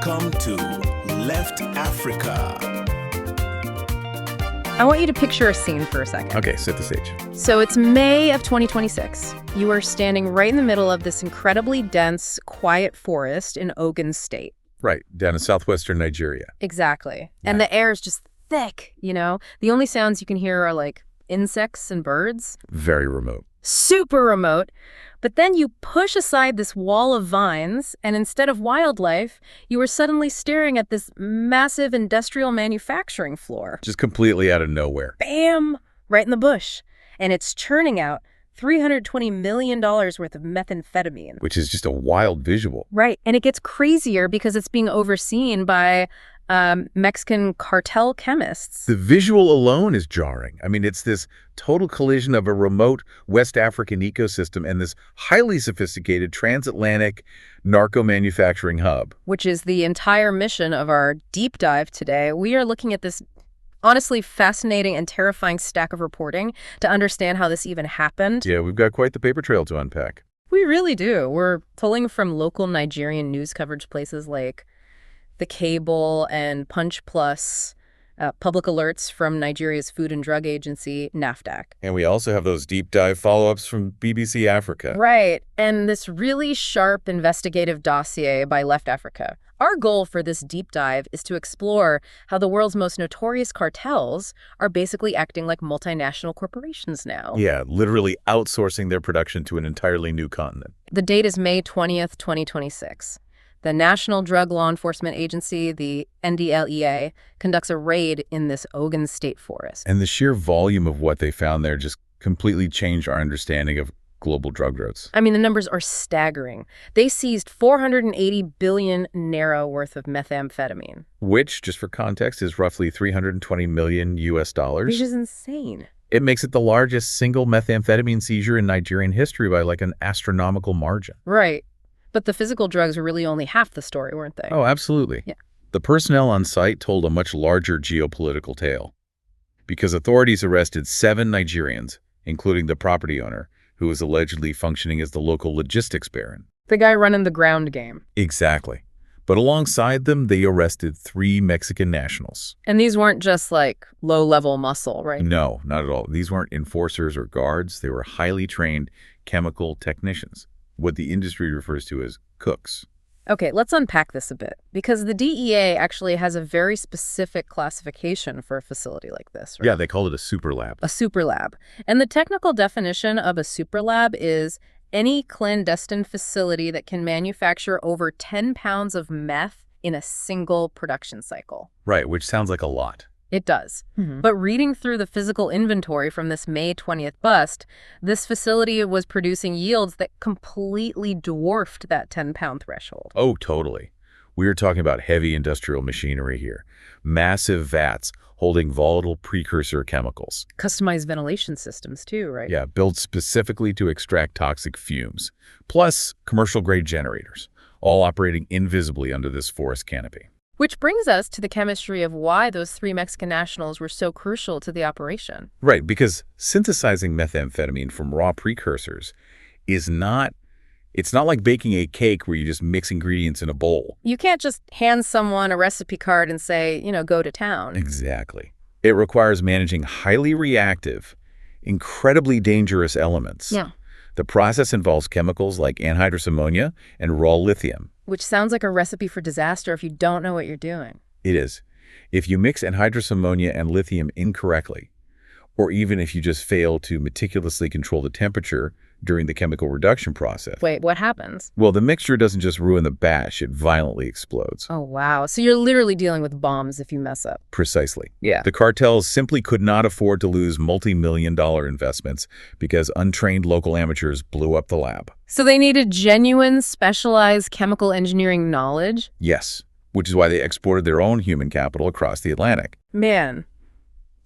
Welcome to Left Africa. I want you to picture a scene for a second. Okay, set the stage. So it's May of 2026. You are standing right in the middle of this incredibly dense, quiet forest in Ogun State. Right, down in southwestern Nigeria. Exactly. Yeah. And the air is just thick, you know? The only sounds you can hear are like insects and birds. Very remote. Super remote. But then you push aside this wall of vines, and instead of wildlife, you are suddenly staring at this massive industrial manufacturing floor. Just completely out of nowhere. Bam! Right in the bush. And it's churning out $320 million worth of methamphetamine. Which is just a wild visual. Right. And it gets crazier because it's being overseen by Mexican cartel chemists. The visual alone is jarring. I mean, it's this total collision of a remote West African ecosystem and this highly sophisticated transatlantic narco manufacturing hub. Which is the entire mission of our deep dive today. We are looking at this honestly fascinating and terrifying stack of reporting to understand how this even happened. Yeah, we've got quite the paper trail to unpack. We really do. We're pulling from local Nigerian news coverage places like The Cable and Punch Plus, public alerts from Nigeria's Food and Drug Agency, NAFDAC. And we also have those deep dive follow-ups from BBC Africa. Right, and this really sharp investigative dossier by Left Africa. Our goal for this deep dive is to explore how the world's most notorious cartels are basically acting like multinational corporations now. Yeah, literally outsourcing their production to an entirely new continent. The date is May 20th, 2026. The National Drug Law Enforcement Agency, the NDLEA, conducts a raid in this Ogun State forest. And the sheer volume of what they found there just completely changed our understanding of global drug routes. I mean, the numbers are staggering. They seized 480 billion naira worth of methamphetamine. Which, just for context, is roughly $320 million US. Which is insane. It makes it the largest single methamphetamine seizure in Nigerian history by like an astronomical margin. Right. But the physical drugs were really only half the story, weren't they? Oh, absolutely. Yeah. The personnel on site told a much larger geopolitical tale, because authorities arrested 7 Nigerians, including the property owner, who was allegedly functioning as the local logistics baron. The guy running the ground game. Exactly. But alongside them, they arrested 3 Mexican nationals. And these weren't just like low-level muscle, right? No, not at all. These weren't enforcers or guards. They were highly trained chemical technicians, what the industry refers to as cooks. Okay, let's unpack this a bit, because the DEA actually has a very specific classification for a facility like this, right? Yeah, they called it a super lab. A super lab. And the technical definition of a super lab is any clandestine facility that can manufacture over 10 pounds of meth in a single production cycle. Right, which sounds like a lot. It does. But reading through the physical inventory from this May 20th bust, this facility was producing yields that completely dwarfed that 10-pound threshold. Oh, totally. We are talking about heavy industrial machinery here. Massive vats holding volatile precursor chemicals. Customized ventilation systems too, right? Yeah, built specifically to extract toxic fumes. Plus commercial-grade generators, all operating invisibly under this forest canopy. Which brings us to the chemistry of why those 3 Mexican nationals were so crucial to the operation. Right, because synthesizing methamphetamine from raw precursors it's not like baking a cake where you just mix ingredients in a bowl. You can't just hand someone a recipe card and say, go to town. Exactly. It requires managing highly reactive, incredibly dangerous elements. Yeah. The process involves chemicals like anhydrous ammonia and raw lithium. Which sounds like a recipe for disaster if you don't know what you're doing. It is. If you mix anhydrous ammonia and lithium incorrectly, or even if you just fail to meticulously control the temperature during the chemical reduction process. Wait, what happens? Well, the mixture doesn't just ruin the batch, it violently explodes. Oh, wow. So you're literally dealing with bombs if you mess up. Precisely. Yeah. The cartels simply could not afford to lose multi-million-dollar investments because untrained local amateurs blew up the lab. So they needed genuine, specialized chemical engineering knowledge? Yes, which is why they exported their own human capital across the Atlantic. Man.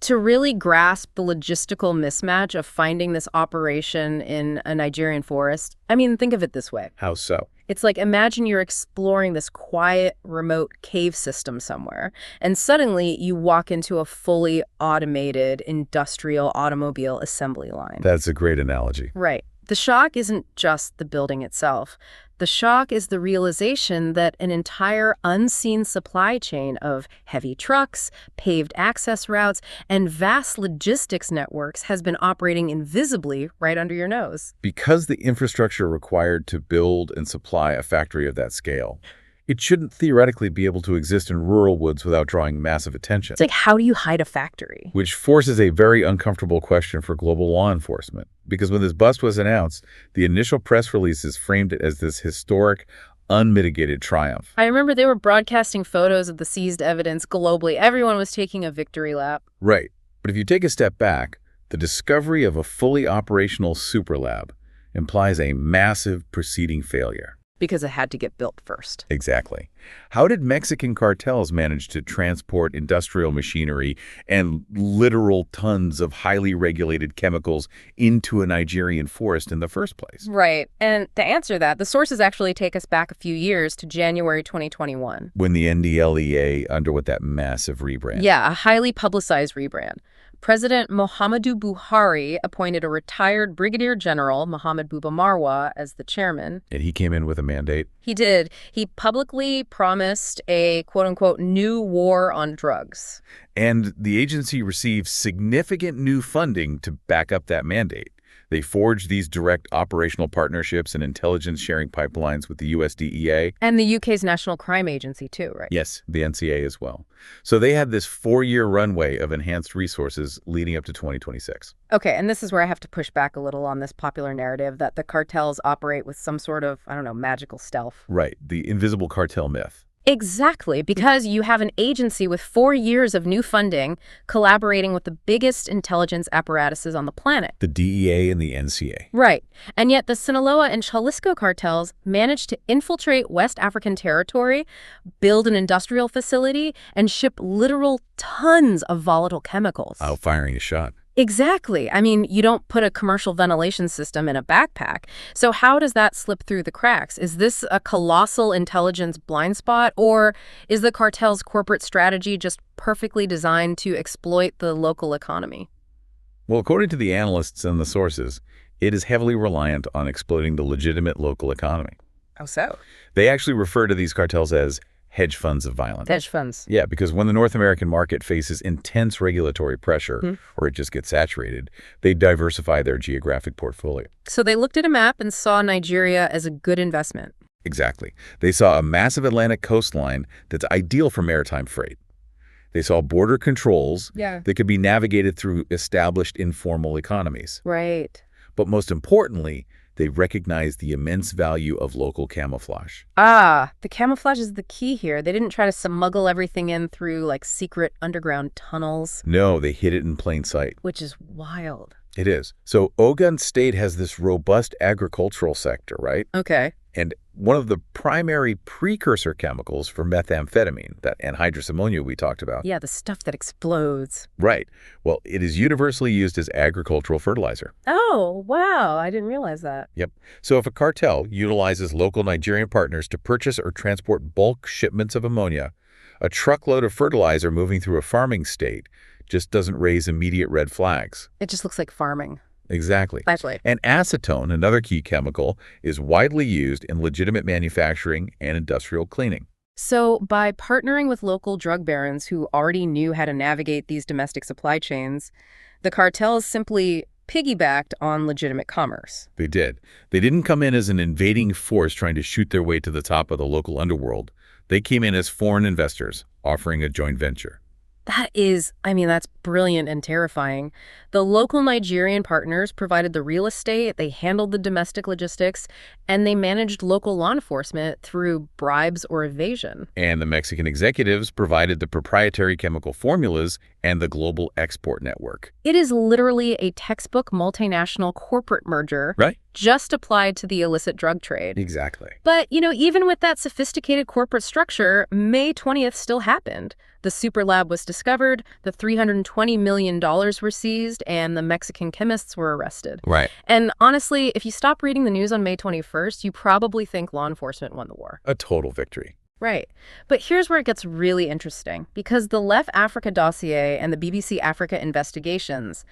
To really grasp the logistical mismatch of finding this operation in a Nigerian forest, I mean, think of it this way. How so? It's like, imagine you're exploring this quiet, remote cave system somewhere, and suddenly you walk into a fully automated industrial automobile assembly line. That's a great analogy. Right. The shock isn't just the building itself. The shock is the realization that an entire unseen supply chain of heavy trucks, paved access routes, and vast logistics networks has been operating invisibly right under your nose. Because the infrastructure required to build and supply a factory of that scale, it shouldn't theoretically be able to exist in rural woods without drawing massive attention. It's like, how do you hide a factory? Which forces a very uncomfortable question for global law enforcement. Because when this bust was announced, the initial press releases framed it as this historic, unmitigated triumph. I remember they were broadcasting photos of the seized evidence globally. Everyone was taking a victory lap. Right. But if you take a step back, the discovery of a fully operational superlab implies a massive preceding failure. Because it had to get built first. Exactly. How did Mexican cartels manage to transport industrial machinery and literal tons of highly regulated chemicals into a Nigerian forest in the first place? Right. And to answer that, the sources actually take us back a few years to January 2021. When the NDLEA underwent that massive rebrand. Yeah, a highly publicized rebrand. President Muhammadu Buhari appointed a retired Brigadier General, Muhammad Buba Marwa, as the chairman. And he came in with a mandate? He did. He publicly promised a, quote-unquote, new war on drugs. And the agency received significant new funding to back up that mandate. They forged these direct operational partnerships and intelligence-sharing pipelines with the US DEA. And the UK's National Crime Agency, too, right? Yes, the NCA as well. So they had this 4-year runway of enhanced resources leading up to 2026. Okay, and this is where I have to push back a little on this popular narrative that the cartels operate with some sort of, I don't know, magical stealth. Right, the invisible cartel myth. Exactly, because you have an agency with 4 years of new funding collaborating with the biggest intelligence apparatuses on the planet. The DEA and the NCA. Right. And yet the Sinaloa and Jalisco cartels managed to infiltrate West African territory, build an industrial facility, and ship literal tons of volatile chemicals. Out firing a shot. Exactly. I mean, you don't put a commercial ventilation system in a backpack. So how does that slip through the cracks? Is this a colossal intelligence blind spot, or is the cartel's corporate strategy just perfectly designed to exploit the local economy? Well, according to the analysts and the sources, it is heavily reliant on exploiting the legitimate local economy. How so? They actually refer to these cartels as hedge funds of violence. Hedge funds. Yeah, because when the North American market faces intense regulatory pressure, or it just gets saturated, they diversify their geographic portfolio. So they looked at a map and saw Nigeria as a good investment. Exactly. They saw a massive Atlantic coastline that's ideal for maritime freight. They saw border controls that could be navigated through established informal economies. Right. But most importantly, they recognized the immense value of local camouflage. Ah, the camouflage is the key here. They didn't try to smuggle everything in through, like, secret underground tunnels. No, they hid it in plain sight. Which is wild. It is. So Ogun State has this robust agricultural sector, right? Okay. And one of the primary precursor chemicals for methamphetamine, that anhydrous ammonia we talked about. Yeah, the stuff that explodes. Right. Well, it is universally used as agricultural fertilizer. Oh, wow. I didn't realize that. Yep. So if a cartel utilizes local Nigerian partners to purchase or transport bulk shipments of ammonia, a truckload of fertilizer moving through a farming state just doesn't raise immediate red flags. It just looks like farming. Exactly. That's right. And acetone, another key chemical, is widely used in legitimate manufacturing and industrial cleaning. So by partnering with local drug barons who already knew how to navigate these domestic supply chains, the cartels simply piggybacked on legitimate commerce. They did. They didn't come in as an invading force trying to shoot their way to the top of the local underworld. They came in as foreign investors offering a joint venture. That's brilliant and terrifying. The local Nigerian partners provided the real estate, they handled the domestic logistics, and they managed local law enforcement through bribes or evasion. And the Mexican executives provided the proprietary chemical formulas and the global export network. It is literally a textbook multinational corporate merger, Right? Just applied to the illicit drug trade. Exactly. But, even with that sophisticated corporate structure, May 20th still happened. The superlab was discovered, the $320 million were seized, and the Mexican chemists were arrested. Right. And honestly, if you stop reading the news on May 21st, you probably think law enforcement won the war. A total victory. Right. But here's where it gets really interesting, because the Left Africa dossier and the BBC Africa investigations,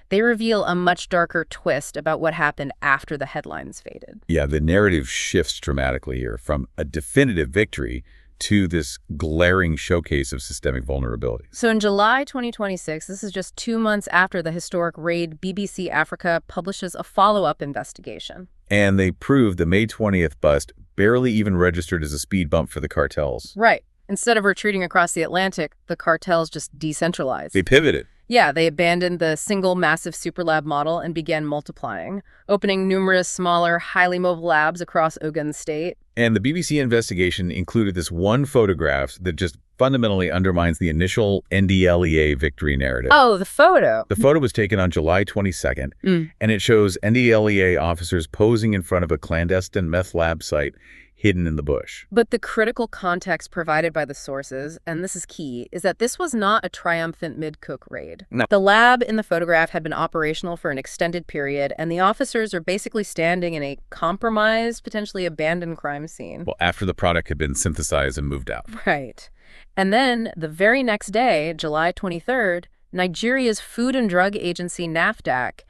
they reveal a much darker twist about what happened after the headlines faded. Yeah, the narrative shifts dramatically here from a definitive victory to this glaring showcase of systemic vulnerabilities. So in July 2026, this is just 2 months after the historic raid, BBC Africa publishes a follow-up investigation. And they proved the May 20th bust barely even registered as a speed bump for the cartels. Right. Instead of retreating across the Atlantic, the cartels just decentralized. They pivoted. Yeah, they abandoned the single massive superlab model and began multiplying, opening numerous smaller, highly mobile labs across Ogun State. And the BBC investigation included this one photograph that just fundamentally undermines the initial NDLEA victory narrative. Oh, the photo. The photo was taken on July 22nd, and it shows NDLEA officers posing in front of a clandestine meth lab site hidden in the bush. But the critical context provided by the sources, and this is key, is that this was not a triumphant mid-cook raid. No. The lab in the photograph had been operational for an extended period, and the officers are basically standing in a compromised, potentially abandoned crime scene. Well, after the product had been synthesized and moved out. Right. And then the very next day, July 23rd, Nigeria's Food and Drug Agency, NAFDAC,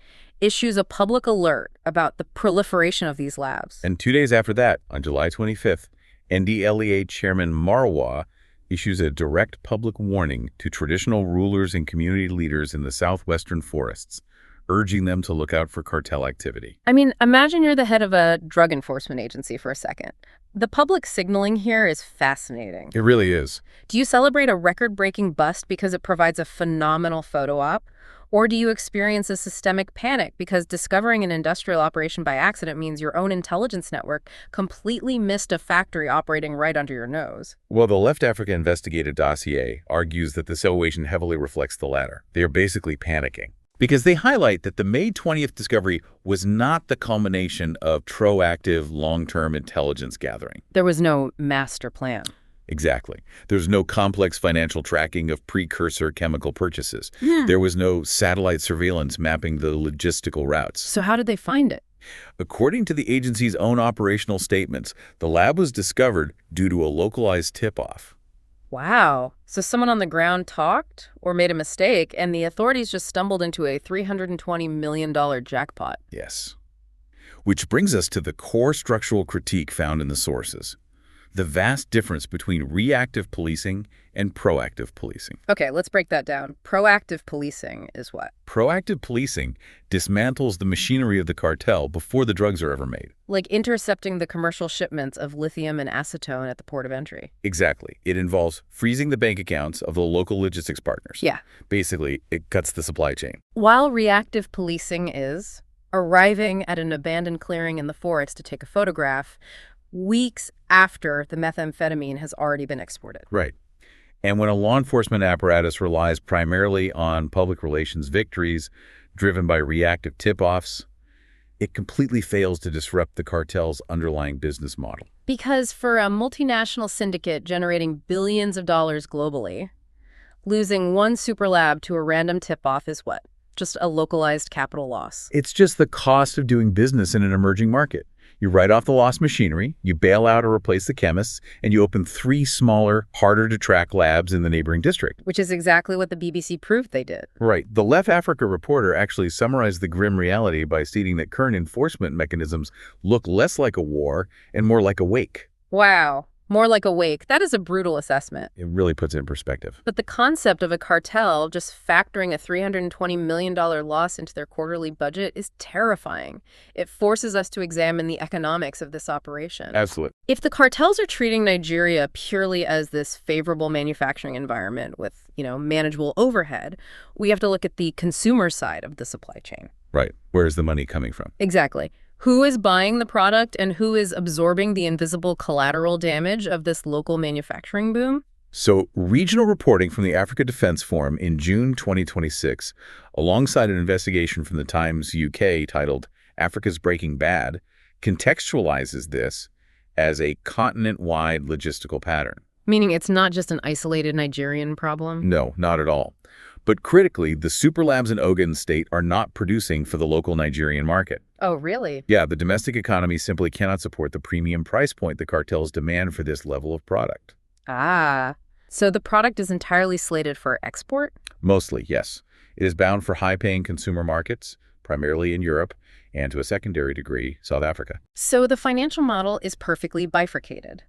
issues a public alert about the proliferation of these labs. And 2 days after that, on July 25th, NDLEA Chairman Marwa issues a direct public warning to traditional rulers and community leaders in the southwestern forests, urging them to look out for cartel activity. I mean, imagine you're the head of a drug enforcement agency for a second. The public signaling here is fascinating. It really is. Do you celebrate a record-breaking bust because it provides a phenomenal photo op? Or do you experience a systemic panic because discovering an industrial operation by accident means your own intelligence network completely missed a factory operating right under your nose? Well, the Left Africa investigative dossier argues that the situation heavily reflects the latter. They are basically panicking, because they highlight that the May 20th discovery was not the culmination of proactive long-term intelligence gathering. There was no master plan. Exactly. There's no complex financial tracking of precursor chemical purchases. There was no satellite surveillance mapping the logistical routes. So how did they find it? According to the agency's own operational statements, the lab was discovered due to a localized tip-off. Wow. So someone on the ground talked or made a mistake, and the authorities just stumbled into a $320 million jackpot. Yes. Which brings us to the core structural critique found in the sources: the vast difference between reactive policing and proactive policing. Okay, let's break that down. Proactive policing is what? Proactive policing dismantles the machinery of the cartel before the drugs are ever made. Like intercepting the commercial shipments of lithium and acetone at the port of entry. Exactly. It involves freezing the bank accounts of the local logistics partners. Yeah. Basically, it cuts the supply chain. While reactive policing is arriving at an abandoned clearing in the forest to take a photograph weeks after the methamphetamine has already been exported. Right. And when a law enforcement apparatus relies primarily on public relations victories driven by reactive tip-offs, it completely fails to disrupt the cartel's underlying business model. Because for a multinational syndicate generating billions of dollars globally, losing one super lab to a random tip-off is what? Just a localized capital loss. It's just the cost of doing business in an emerging market. You write off the lost machinery, you bail out or replace the chemists, and you open 3 smaller, harder-to-track labs in the neighboring district. Which is exactly what the BBC proved they did. Right. The Left Africa reporter actually summarized the grim reality by stating that current enforcement mechanisms look less like a war and more like a wake. Wow. More like a wake. That is a brutal assessment. It really puts it in perspective. But the concept of a cartel just factoring a $320 million loss into their quarterly budget is terrifying. It forces us to examine the economics of this operation. Absolutely. If the cartels are treating Nigeria purely as this favorable manufacturing environment with, manageable overhead, we have to look at the consumer side of the supply chain. Right. Where's the money coming from? Exactly. Who is buying the product and who is absorbing the invisible collateral damage of this local manufacturing boom? So, regional reporting from the Africa Defense Forum in June 2026, alongside an investigation from the Times UK titled Africa's Breaking Bad, contextualizes this as a continent-wide logistical pattern. Meaning it's not just an isolated Nigerian problem? No, not at all. But critically, the super labs in Ogun State are not producing for the local Nigerian market. Oh, really? Yeah, the domestic economy simply cannot support the premium price point the cartels demand for this level of product. Ah, so the product is entirely slated for export? Mostly, yes. It is bound for high-paying consumer markets, primarily in Europe, and to a secondary degree, South Africa. So the financial model is perfectly bifurcated.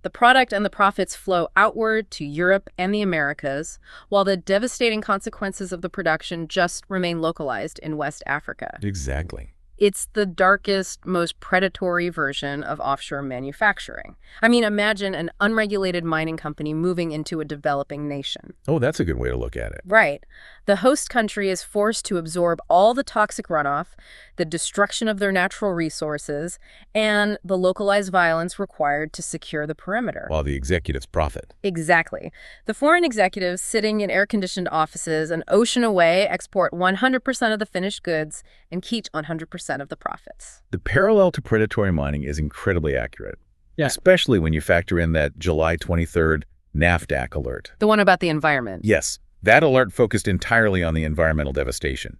The product and the profits flow outward to Europe and the Americas, while the devastating consequences of the production just remain localized in West Africa. Exactly. It's the darkest, most predatory version of offshore manufacturing. I mean, imagine an unregulated mining company moving into a developing nation. Oh, that's a good way to look at it. Right. The host country is forced to absorb all the toxic runoff, the destruction of their natural resources, and the localized violence required to secure the perimeter. While the executives profit. Exactly. The foreign executives sitting in air-conditioned offices an ocean away export 100% of the finished goods and keep 100% of the profits. The parallel to predatory mining is incredibly accurate, especially when you factor in that July 23rd NAFDAC alert. The one about the environment. Yes, that alert focused entirely on the environmental devastation.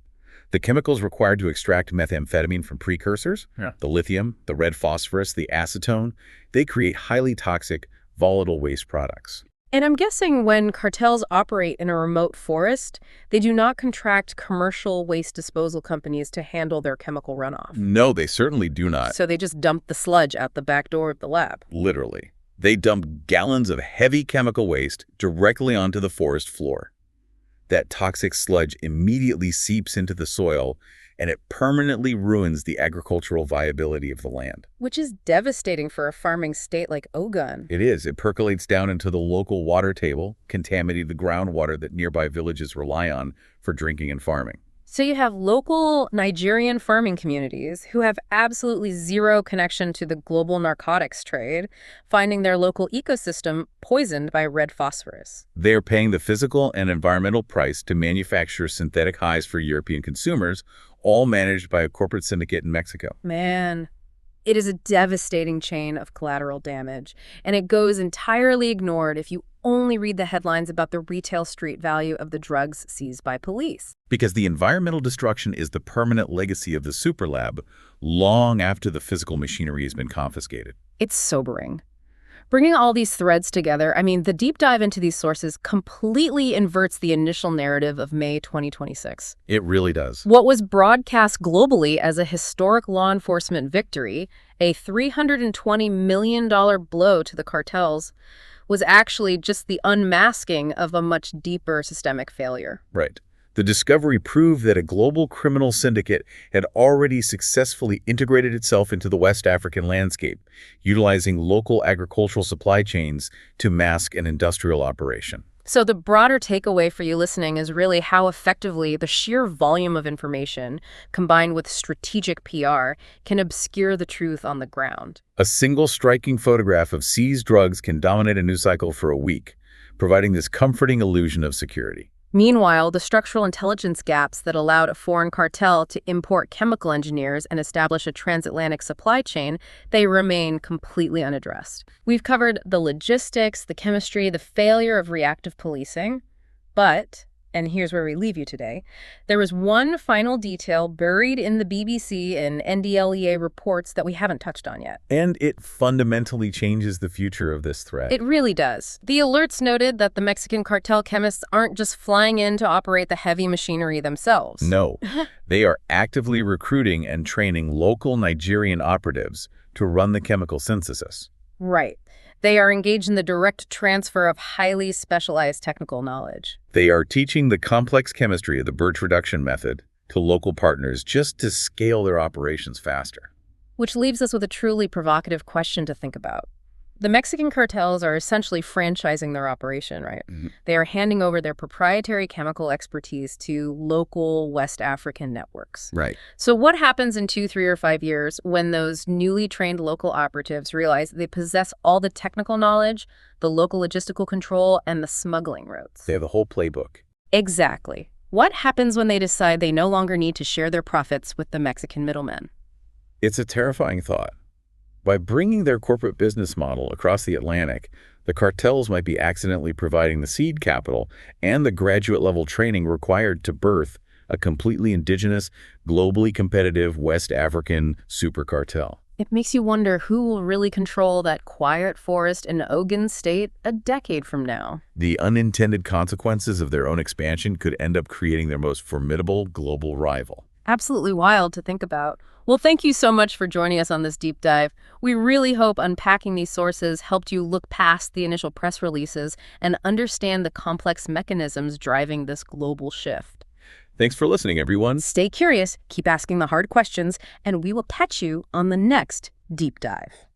The chemicals required to extract methamphetamine from precursors, the lithium, the red phosphorus, the acetone, they create highly toxic, volatile waste products. And I'm guessing when cartels operate in a remote forest, they do not contract commercial waste disposal companies to handle their chemical runoff. No, they certainly do not. So they just dump the sludge out the back door of the lab. Literally. They dump gallons of heavy chemical waste directly onto the forest floor. That toxic sludge immediately seeps into the soil, and it permanently ruins the agricultural viability of the land. Which is devastating for a farming state like Ogun. It is. It percolates down into the local water table, contaminating the groundwater that nearby villages rely on for drinking and farming. So you have local Nigerian farming communities who have absolutely zero connection to the global narcotics trade, finding their local ecosystem poisoned by red phosphorus. They are paying the physical and environmental price to manufacture synthetic highs for European consumers, all managed by a corporate syndicate in Mexico. Man, it is a devastating chain of collateral damage, and it goes entirely ignored if you only read the headlines about the retail street value of the drugs seized by police. Because the environmental destruction is the permanent legacy of the super lab long after the physical machinery has been confiscated. It's sobering. Bringing all these threads together, I mean, the deep dive into these sources completely inverts the initial narrative of May 2026. It really does. What was broadcast globally as a historic law enforcement victory, a $320 million blow to the cartels, was actually just the unmasking of a much deeper systemic failure. Right. The discovery proved that a global criminal syndicate had already successfully integrated itself into the West African landscape, utilizing local agricultural supply chains to mask an industrial operation. So the broader takeaway for you listening is really how effectively the sheer volume of information, combined with strategic PR, can obscure the truth on the ground. A single striking photograph of seized drugs can dominate a news cycle for a week, providing this comforting illusion of security. Meanwhile, the structural intelligence gaps that allowed a foreign cartel to import chemical engineers and establish a transatlantic supply chain, they remain completely unaddressed. We've covered the logistics, the chemistry, the failure of reactive policing, but, and here's where we leave you today, there was one final detail buried in the BBC and NDLEA reports that we haven't touched on yet. And it fundamentally changes the future of this threat. It really does. The alerts noted that the Mexican cartel chemists aren't just flying in to operate the heavy machinery themselves. No, they are actively recruiting and training local Nigerian operatives to run the chemical synthesis. Right. They are engaged in the direct transfer of highly specialized technical knowledge. They are teaching the complex chemistry of the birch reduction method to local partners just to scale their operations faster. Which leaves us with a truly provocative question to think about. The Mexican cartels are essentially franchising their operation, right? Mm-hmm. They are handing over their proprietary chemical expertise to local West African networks. Right. So what happens in 2, 3, or 5 years when those newly trained local operatives realize they possess all the technical knowledge, the local logistical control, and the smuggling routes? They have the whole playbook. Exactly. What happens when they decide they no longer need to share their profits with the Mexican middlemen? It's a terrifying thought. By bringing their corporate business model across the Atlantic, The cartels might be accidentally providing the seed capital and the graduate-level training required to birth a completely indigenous, globally competitive West African super cartel. It makes you wonder who will really control that quiet forest in Ogun State a decade from now. The unintended consequences of their own expansion could end up creating their most formidable global rival. Absolutely wild to think about. Well, thank you so much for joining us on this deep dive. We really hope unpacking these sources helped you look past the initial press releases and understand the complex mechanisms driving this global shift. Thanks for listening, everyone. Stay curious, keep asking the hard questions, and we will catch you on the next deep dive.